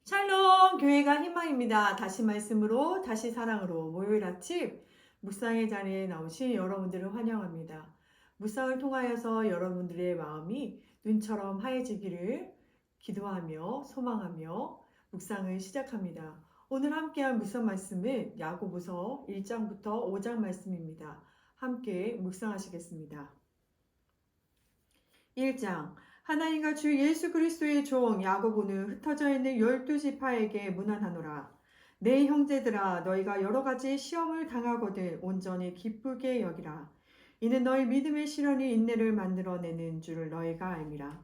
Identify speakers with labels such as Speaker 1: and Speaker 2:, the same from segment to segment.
Speaker 1: 샬롬, 교회가 희망입니다. 다시 말씀으로, 다시 사랑으로 목요일 아침 묵상의 자리에 나오신 여러분들을 환영합니다. 묵상을 통하여서 여러분들의 마음이 눈처럼 하얘지기를 기도하며 소망하며 묵상을 시작합니다. 오늘 함께할 묵상 말씀은 야고보서 1장부터 5장 말씀입니다. 함께 묵상하시겠습니다. 1장 하나님과 주 예수 그리스도의 종 야고보는 흩어져 있는 12지파에게 문안하노라. 내 형제들아, 너희가 여러 가지 시험을 당하거든 온전히 기쁘게 여기라. 이는 너희 믿음의 시련이 인내를 만들어내는 줄을 너희가 알미라.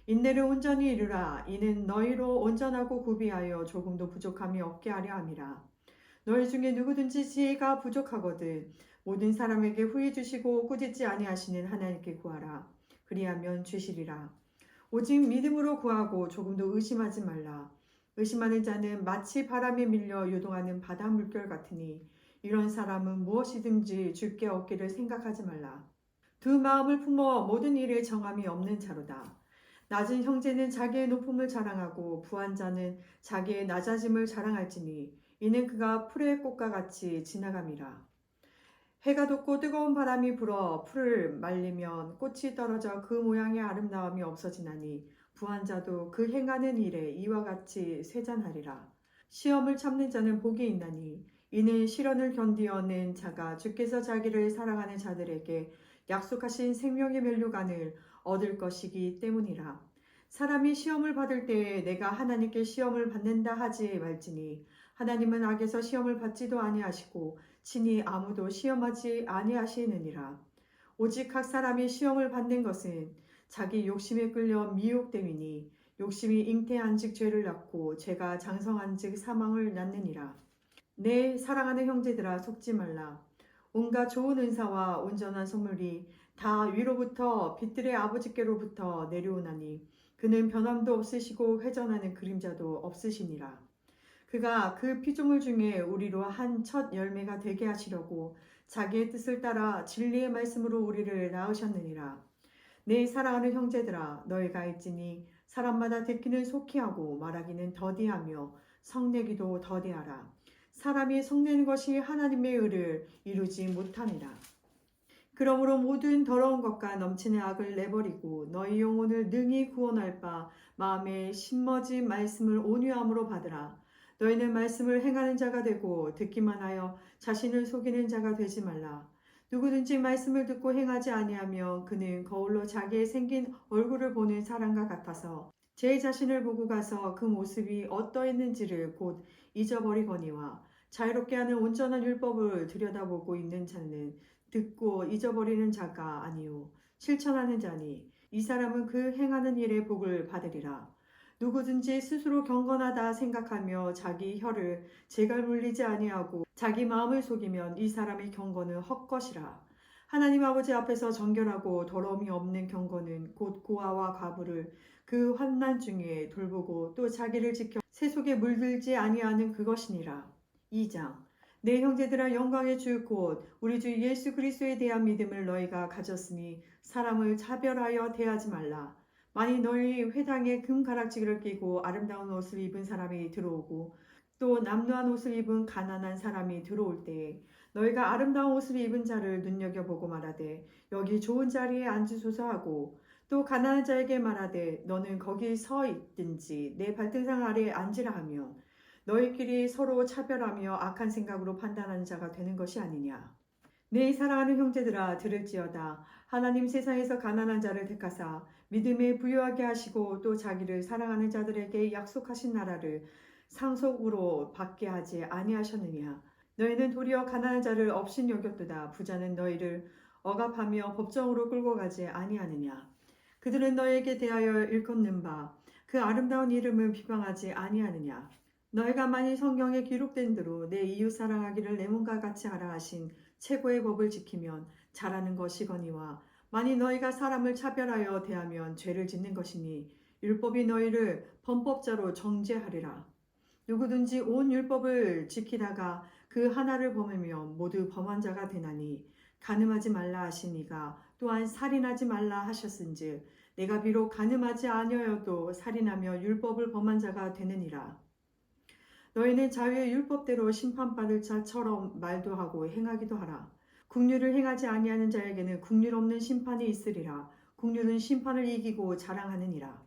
Speaker 1: 인내를 온전히 이루라. 이는 너희로 온전하고 구비하여 조금도 부족함이 없게 하려 함이라. 너희 중에 누구든지 지혜가 부족하거든 모든 사람에게 후히 주시고 꾸짖지 아니하시는 하나님께 구하라. 그리하면 주시리라. 오직 믿음으로 구하고 조금도 의심하지 말라. 의심하는 자는 마치 바람에 밀려 요동하는 바다 물결 같으니 이런 사람은 무엇이든지 주께 얻기를 생각하지 말라. 두 마음을 품어 모든 일에 정함이 없는 자로다. 낮은 형제는 자기의 높음을 자랑하고 부한 자는 자기의 낮아짐을 자랑할지니 이는 그가 풀의 꽃과 같이 지나감이라. 해가 돋고 뜨거운 바람이 불어 풀을 말리면 꽃이 떨어져 그 모양의 아름다움이 없어지나니 부한 자도 그 행하는 일에 이와 같이 쇠잔하리라. 시험을 참는 자는 복이 있나니 이는 시련을 견디어낸 자가 주께서 자기를 사랑하는 자들에게 약속하신 생명의 면류관을 얻을 것이기 때문이라. 사람이 시험을 받을 때에 내가 하나님께 시험을 받는다 하지 말지니 하나님은 악에서 시험을 받지도 아니하시고 친히 아무도 시험하지 아니하시느니라. 오직 각 사람이 시험을 받는 것은 자기 욕심에 끌려 미혹됨이니 욕심이 잉태한즉 죄를 낳고 죄가 장성한즉 사망을 낳느니라. 내 사랑하는 형제들아, 속지 말라. 온갖 좋은 은사와 온전한 선물이 다 위로부터 빛들의 아버지께로부터 내려오나니 그는 변함도 없으시고 회전하는 그림자도 없으시니라. 그가 그 피조물 중에 우리로 한 첫 열매가 되게 하시려고 자기의 뜻을 따라 진리의 말씀으로 우리를 낳으셨느니라. 내 사랑하는 형제들아, 너희가 있지니 사람마다 듣기는 속히 하고 말하기는 더디하며 성내기도 더디하라. 사람이 성내는 것이 하나님의 의를 이루지 못함이라. 그러므로 모든 더러운 것과 넘치는 악을 내버리고 너희 영혼을 능히 구원할 바 마음에 심머진 말씀을 온유함으로 받으라. 너희는 말씀을 행하는 자가 되고 듣기만 하여 자신을 속이는 자가 되지 말라. 누구든지 말씀을 듣고 행하지 아니하며 그는 거울로 자기의 생긴 얼굴을 보는 사람과 같아서 제 자신을 보고 가서 그 모습이 어떠했는지를 곧 잊어버리거니와 자유롭게 하는 온전한 율법을 들여다보고 있는 자는 듣고 잊어버리는 자가 아니요 실천하는 자니 이 사람은 그 행하는 일의 복을 받으리라. 누구든지 스스로 경건하다 생각하며 자기 혀를 제갈 물리지 아니하고 자기 마음을 속이면 이 사람의 경건은 헛것이라. 하나님 아버지 앞에서 정결하고 더러움이 없는 경건은 곧 고아와 과부를 그 환난 중에 돌보고 또 자기를 지켜 세속에 물들지 아니하는 그것이니라. 2장 내 형제들아, 영광의 주 곧 우리 주 예수 그리스도에 대한 믿음을 너희가 가졌으니 사람을 차별하여 대하지 말라. 만일 너희 회당에 금가락지기를 끼고 아름다운 옷을 입은 사람이 들어오고 또 남루한 옷을 입은 가난한 사람이 들어올 때에 너희가 아름다운 옷을 입은 자를 눈여겨보고 말하되 여기 좋은 자리에 앉으소서 하고 또 가난한 자에게 말하되 너는 거기 서 있든지 내 발등상 아래에 앉으라 하면 너희끼리 서로 차별하며 악한 생각으로 판단하는 자가 되는 것이 아니냐. 내 사랑하는 형제들아, 들을지어다. 하나님 세상에서 가난한 자를 택하사 믿음에 부유하게 하시고 또 자기를 사랑하는 자들에게 약속하신 나라를 상속으로 받게 하지 아니하셨느냐. 너희는 도리어 가난한 자를 업신 여겼도다. 부자는 너희를 억압하며 법정으로 끌고 가지 아니하느냐. 그들은 너희에게 대하여 일컫는 바 그 아름다운 이름을 비방하지 아니하느냐. 너희가 만일 성경에 기록된 대로 내 이웃 사랑하기를 내 몸과 같이 하라 하신 최고의 법을 지키면 잘하는 것이거니와 만일 너희가 사람을 차별하여 대하면 죄를 짓는 것이니 율법이 너희를 범법자로 정죄하리라. 누구든지 온 율법을 지키다가 그 하나를 범하면 모두 범한 자가 되나니 간음하지 말라 하시니가 또한 살인하지 말라 하셨은즉 내가 비록 간음하지 아니하여도 살인하며 율법을 범한 자가 되느니라. 너희는 자유의 율법대로 심판받을 자처럼 말도 하고 행하기도 하라. 국률을 행하지 아니하는 자에게는 국률 없는 심판이 있으리라. 국률은 심판을 이기고 자랑하느니라.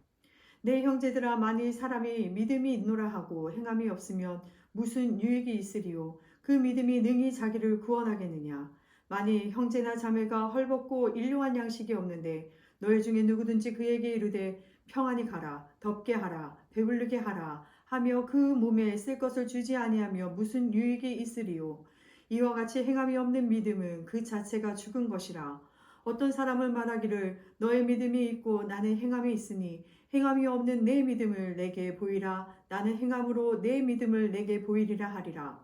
Speaker 1: 내 형제들아, 만일 사람이 믿음이 있노라 하고 행함이 없으면 무슨 유익이 있으리요? 그 믿음이 능히 자기를 구원하겠느냐? 만일 형제나 자매가 헐벗고 일용할 양식이 없는데 너희 중에 누구든지 그에게 이르되 평안히 가라, 덥게 하라, 배부르게 하라 하며 그 몸에 쓸 것을 주지 아니하며 무슨 유익이 있으리요? 이와 같이 행함이 없는 믿음은 그 자체가 죽은 것이라. 어떤 사람은 말하기를 너의 믿음이 있고 나는 행함이 있으니 행함이 없는 내 믿음을 내게 보이라. 나는 행함으로 내 믿음을 내게 보이리라 하리라.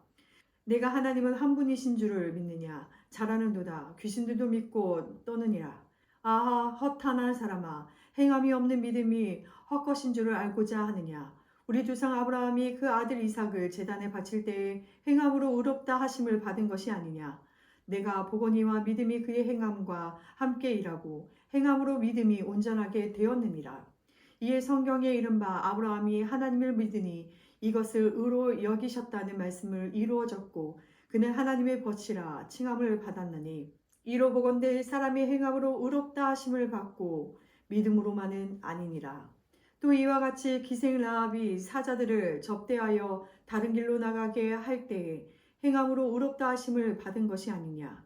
Speaker 1: 내가 하나님은 한 분이신 줄을 믿느냐? 잘하는도다. 귀신들도 믿고 떠느니라. 아하, 허탄한 사람아, 행함이 없는 믿음이 헛것인 줄을 알고자 하느냐? 우리 조상 아브라함이 그 아들 이삭을 제단에 바칠 때에 행함으로 의롭다 하심을 받은 것이 아니냐? 내가 보거니와 믿음이 그의 행함과 함께 일하고 행함으로 믿음이 온전하게 되었느니라. 이에 성경에 이른바 아브라함이 하나님을 믿으니 이것을 의로 여기셨다는 말씀을 이루어졌고 그는 하나님의 벗이라 칭함을 받았나니 이로 보건대 사람의 행함으로 의롭다 하심을 받고 믿음으로만은 아니니라. 또 이와 같이 기생 라합이 사자들을 접대하여 다른 길로 나가게 할 때에 행함으로 의롭다 하심을 받은 것이 아니냐.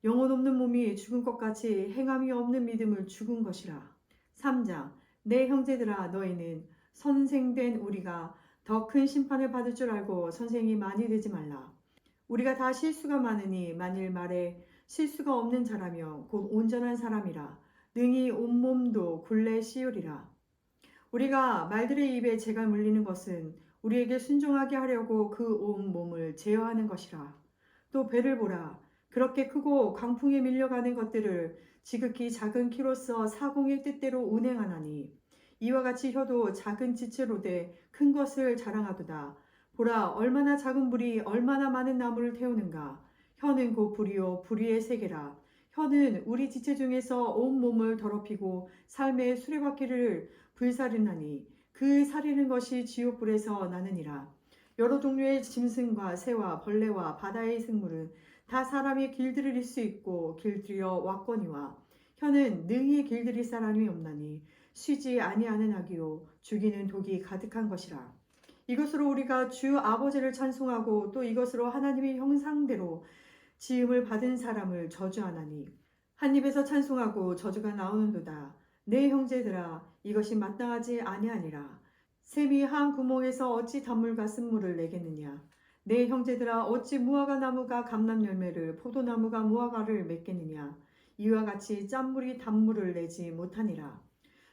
Speaker 1: 영혼 없는 몸이 죽은 것 같이 행함이 없는 믿음을 죽은 것이라. 3장 내 형제들아, 너희는 선생된 우리가 더 큰 심판을 받을 줄 알고 선생이 많이 되지 말라. 우리가 다 실수가 많으니 만일 말에 실수가 없는 자라며 곧 온전한 사람이라. 능히 온몸도 굴레 씌우리라. 우리가 말들의 입에 재가 물리는 것은 우리에게 순종하게 하려고 그 온 몸을 제어하는 것이라. 또 배를 보라. 그렇게 크고 강풍에 밀려가는 것들을 지극히 작은 키로서 사공의 뜻대로 운행하나니 이와 같이 혀도 작은 지체로 돼 큰 것을 자랑하도다. 보라, 얼마나 작은 불이 얼마나 많은 나무를 태우는가. 혀는 곧 불이요 불의의 세계라. 혀는 우리 지체 중에서 온 몸을 더럽히고 삶의 수레바퀴를 불사르나니 그 사리는 것이 지옥불에서 나느니라. 여러 종류의 짐승과 새와 벌레와 바다의 생물은 다 사람이 길들일 수 있고 길들여 왔거니와 혀는 능히 길들일 사람이 없나니 쉬지 아니하는 악이요 죽이는 독이 가득한 것이라. 이것으로 우리가 주 아버지를 찬송하고 또 이것으로 하나님의 형상대로 지음을 받은 사람을 저주하나니 한 입에서 찬송하고 저주가 나오는도다. 내 형제들아, 이것이 마땅하지 아니하니라. 샘이 한 구멍에서 어찌 단물과 쓴물을 내겠느냐. 내 형제들아, 어찌 무화과 나무가 감람 열매를 포도나무가 무화과를 맺겠느냐. 이와 같이 짠물이 단물을 내지 못하니라.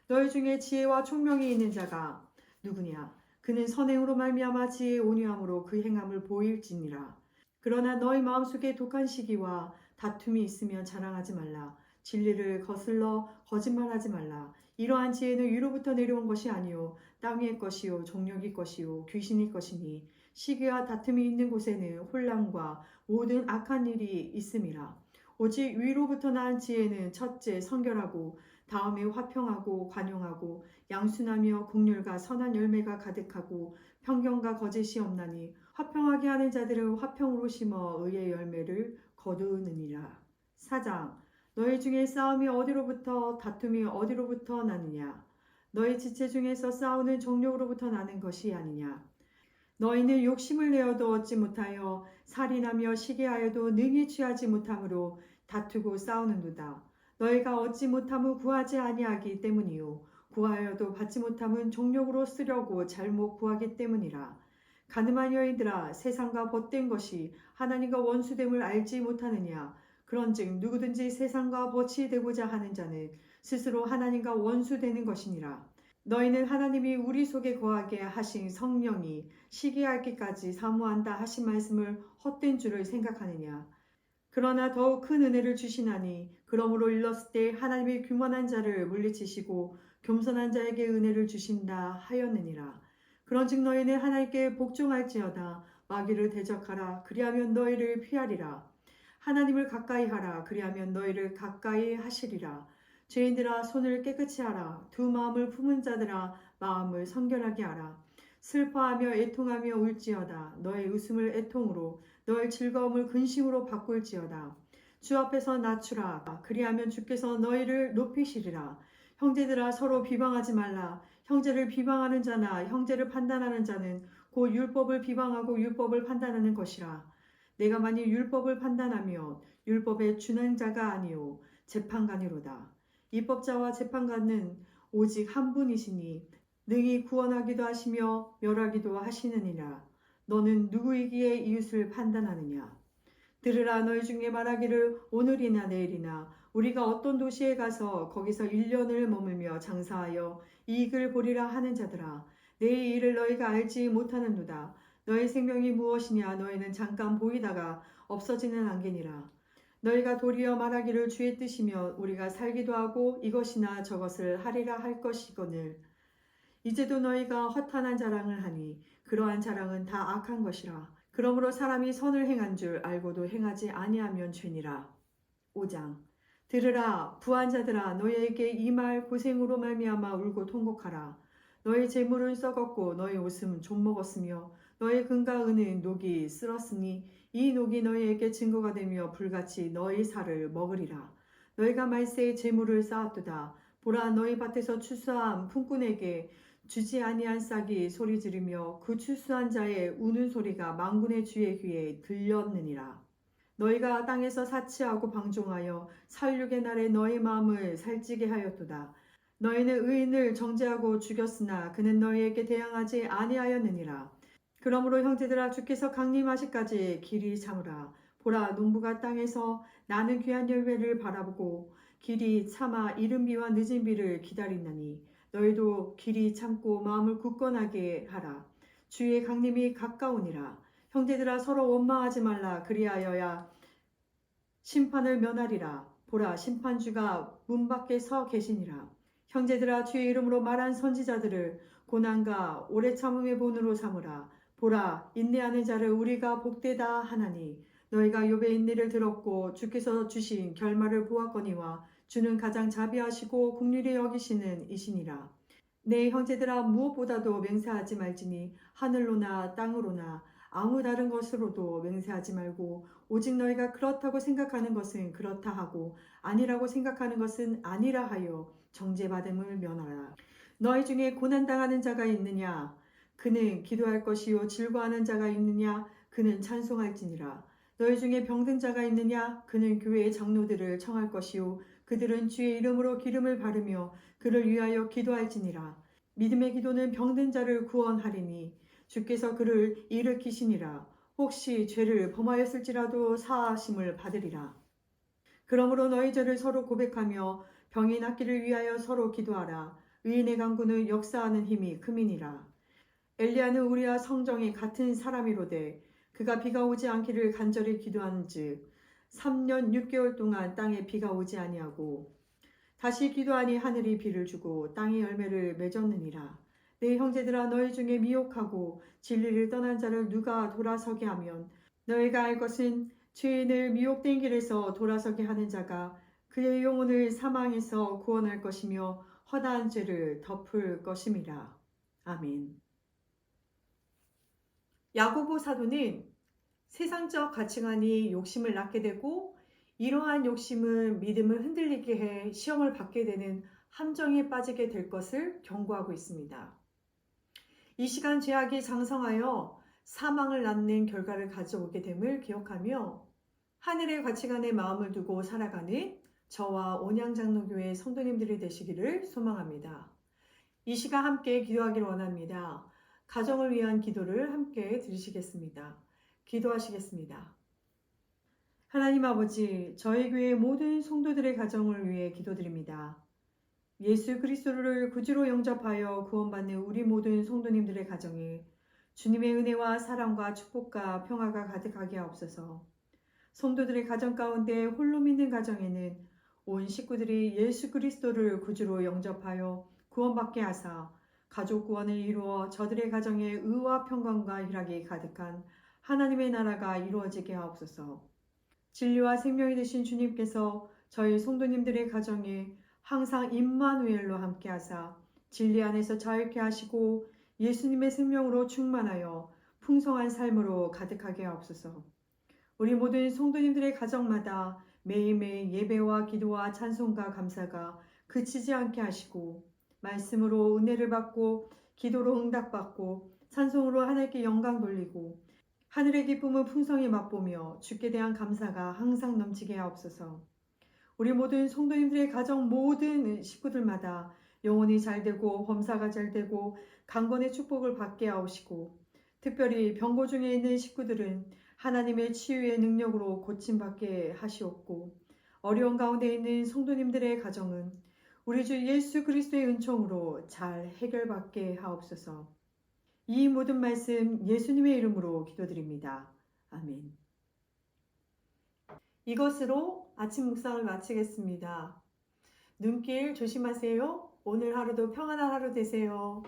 Speaker 1: 너희 중에 지혜와 총명이 있는 자가 누구냐? 그는 선행으로 말미암아 지혜의 온유함으로 그 행함을 보일지니라. 그러나 너희 마음속에 독한 시기와 다툼이 있으면 자랑하지 말라. 진리를 거슬러 거짓말하지 말라. 이러한 지혜는 위로부터 내려온 것이 아니요 땅의 것이요 종력의 것이요 귀신의 것이니 시기와 다툼이 있는 곳에는 혼란과 모든 악한 일이 있음이라. 오직 위로부터 난 지혜는 첫째 성결하고 다음에 화평하고 관용하고 양순하며 긍휼과 선한 열매가 가득하고 편견과 거짓이 없나니 화평하게 하는 자들은 화평으로 심어 의의 열매를 거두느니라. 4장 너희 중에 싸움이 어디로부터 다툼이 어디로부터 나느냐. 너희 지체 중에서 싸우는 정욕으로부터 나는 것이 아니냐. 너희는 욕심을 내어도 얻지 못하여 살인하며 시기하여도 능히 취하지 못함으로 다투고 싸우는도다. 너희가 얻지 못함은 구하지 아니하기 때문이요 구하여도 받지 못함은 정욕으로 쓰려고 잘못 구하기 때문이라. 가늠한 여인들아, 세상과 벗된 것이 하나님과 원수됨을 알지 못하느냐. 그런즉 누구든지 세상과 벗이 되고자 하는 자는 스스로 하나님과 원수되는 것이니라. 너희는 하나님이 우리 속에 거하게 하신 성령이 시기하기까지 사모한다 하신 말씀을 헛된 줄을 생각하느냐. 그러나 더욱 큰 은혜를 주시나니 그러므로 일렀을 때 하나님의 교만한 자를 물리치시고 겸손한 자에게 은혜를 주신다 하였느니라. 그런즉 너희는 하나님께 복종할지어다. 마귀를 대적하라. 그리하면 너희를 피하리라. 하나님을 가까이 하라. 그리하면 너희를 가까이 하시리라. 죄인들아, 손을 깨끗이 하라. 두 마음을 품은 자들아, 마음을 성결하게 하라. 슬퍼하며 애통하며 울지어다. 너의 웃음을 애통으로 너의 즐거움을 근심으로 바꿀지어다. 주 앞에서 낮추라. 그리하면 주께서 너희를 높이시리라. 형제들아 서로 비방하지 말라. 형제를 비방하는 자나 형제를 판단하는 자는 곧 율법을 비방하고 율법을 판단하는 것이라. 내가 만일 율법을 판단하면 율법의 준행자가 아니요 재판관이로다. 입법자와 재판관은 오직 한 분이시니 능히 구원하기도 하시며 멸하기도 하시느니라. 너는 누구이기에 이웃을 판단하느냐? 들으라. 너희 중에 말하기를 오늘이나 내일이나 우리가 어떤 도시에 가서 거기서 1년을 머물며 장사하여 이익을 보리라 하는 자들아. 내 일을 너희가 알지 못하는도다. 너희 생명이 무엇이냐? 너희는 잠깐 보이다가 없어지는 안개니라. 너희가 도리어 말하기를 주의 뜻이며 우리가 살기도 하고 이것이나 저것을 하리라 할 것이거늘. 이제도 너희가 허탄한 자랑을 하니 그러한 자랑은 다 악한 것이라. 그러므로 사람이 선을 행한 줄 알고도 행하지 아니하면 죄니라. 5장. 들으라. 부한 자들아 너희에게 이 말 고생으로 말미암아 울고 통곡하라. 너희 재물은 썩었고 너희 옷은 좀 먹었으며 너희 금과 은은 녹이 쓸었으니 이 녹이 너희에게 증거가 되며 불같이 너희 살을 먹으리라. 너희가 말세에 재물을 쌓았도다. 보라. 너희 밭에서 추수한 품꾼에게 주지 아니한 싹이 소리 지르며 그 추수한 자의 우는 소리가 만군의 주의 귀에 들렸느니라. 너희가 땅에서 사치하고 방종하여 살육의 날에 너희 마음을 살찌게 하였도다. 너희는 의인을 정죄하고 죽였으나 그는 너희에게 대항하지 아니하였느니라. 그러므로 형제들아 주께서 강림하시까지 길이 참으라. 보라. 농부가 땅에서 나는 귀한 열매를 바라보고 길이 참아 이른 비와 늦은 비를 기다리나니 너희도 길이 참고 마음을 굳건하게 하라. 주의 강림이 가까우니라. 형제들아 서로 원망하지 말라. 그리하여야 심판을 면하리라. 보라. 심판주가 문 밖에 서 계시니라. 형제들아 주의 이름으로 말한 선지자들을 고난과 오래 참음의 본으로 삼으라. 보라. 인내하는 자를 우리가 복되다 하나니 너희가 욥의 인내를 들었고 주께서 주신 결말을 보았거니와 주는 가장 자비하시고 긍휼히 여기시는 이시니라. 내 형제들아 무엇보다도 맹세하지 말지니 하늘로나 땅으로나 아무 다른 것으로도 맹세하지 말고 오직 너희가 그렇다고 생각하는 것은 그렇다 하고 아니라고 생각하는 것은 아니라 하여 정죄받음을 면하라. 너희 중에 고난당하는 자가 있느냐? 그는 기도할 것이요. 즐거워하는 자가 있느냐? 그는 찬송할지니라. 너희 중에 병든 자가 있느냐? 그는 교회의 장로들을 청할 것이요. 그들은 주의 이름으로 기름을 바르며 그를 위하여 기도할지니라. 믿음의 기도는 병든 자를 구원하리니 주께서 그를 일으키시니라. 혹시 죄를 범하였을지라도 사하심을 받으리라. 그러므로 너희 죄를 서로 고백하며 병이 낫기를 위하여 서로 기도하라. 의인의 강구는 역사하는 힘이 크미니라. 엘리야는 우리와 성정이 같은 사람이로되 그가 비가 오지 않기를 간절히 기도한즉 3년 6개월 동안 땅에 비가 오지 아니하고 다시 기도하니 하늘이 비를 주고 땅이 열매를 맺었느니라. 내 형제들아 너희 중에 미혹하고 진리를 떠난 자를 누가 돌아서게 하면 너희가 알 것은 죄인을 미혹된 길에서 돌아서게 하는 자가 그의 영혼을 사망에서 구원할 것이며 허다한 죄를 덮을 것임이라. 아멘. 야고보 사도는 세상적 가치관이 욕심을 낳게 되고 이러한 욕심은 믿음을 흔들리게 해 시험을 받게 되는 함정에 빠지게 될 것을 경고하고 있습니다. 이 시간 죄악이 장성하여 사망을 낳는 결과를 가져오게 됨을 기억하며 하늘의 가치관에 마음을 두고 살아가는 저와 온양장로교회 성도님들이 되시기를 소망합니다. 이 시간 함께 기도하기를 원합니다. 가정을 위한 기도를 함께 드리시겠습니다. 기도하시겠습니다. 하나님 아버지, 저희 교회 모든 성도들의 가정을 위해 기도드립니다. 예수 그리스도를 구주로 영접하여 구원받는 우리 모든 성도님들의 가정에 주님의 은혜와 사랑과 축복과 평화가 가득하게 하옵소서. 성도들의 가정 가운데 홀로 믿는 가정에는 온 식구들이 예수 그리스도를 구주로 영접하여 구원받게 하사 가족 구원을 이루어 저들의 가정에 의와 평강과 희락이 가득한 하나님의 나라가 이루어지게 하옵소서. 진리와 생명이 되신 주님께서 저희 성도님들의 가정에 항상 임마누엘로 함께하사 진리 안에서 자유케 하시고 예수님의 생명으로 충만하여 풍성한 삶으로 가득하게 하옵소서. 우리 모든 성도님들의 가정마다 매일매일 예배와 기도와 찬송과 감사가 그치지 않게 하시고 말씀으로 은혜를 받고 기도로 응답받고 찬송으로 하나님께 영광 돌리고 하늘의 기쁨을 풍성히 맛보며 주께 대한 감사가 항상 넘치게 하옵소서. 우리 모든 성도님들의 가정 모든 식구들마다 영혼이 잘되고 범사가 잘되고 강건의 축복을 받게 하옵시고 특별히 병고 중에 있는 식구들은 하나님의 치유의 능력으로 고침받게 하시옵고 어려운 가운데 있는 성도님들의 가정은 우리 주 예수 그리스도의 은총으로 잘 해결받게 하옵소서. 이 모든 말씀 예수님의 이름으로 기도드립니다. 아멘. 이것으로 아침 묵상을 마치겠습니다. 눈길 조심하세요. 오늘 하루도 평안한 하루 되세요.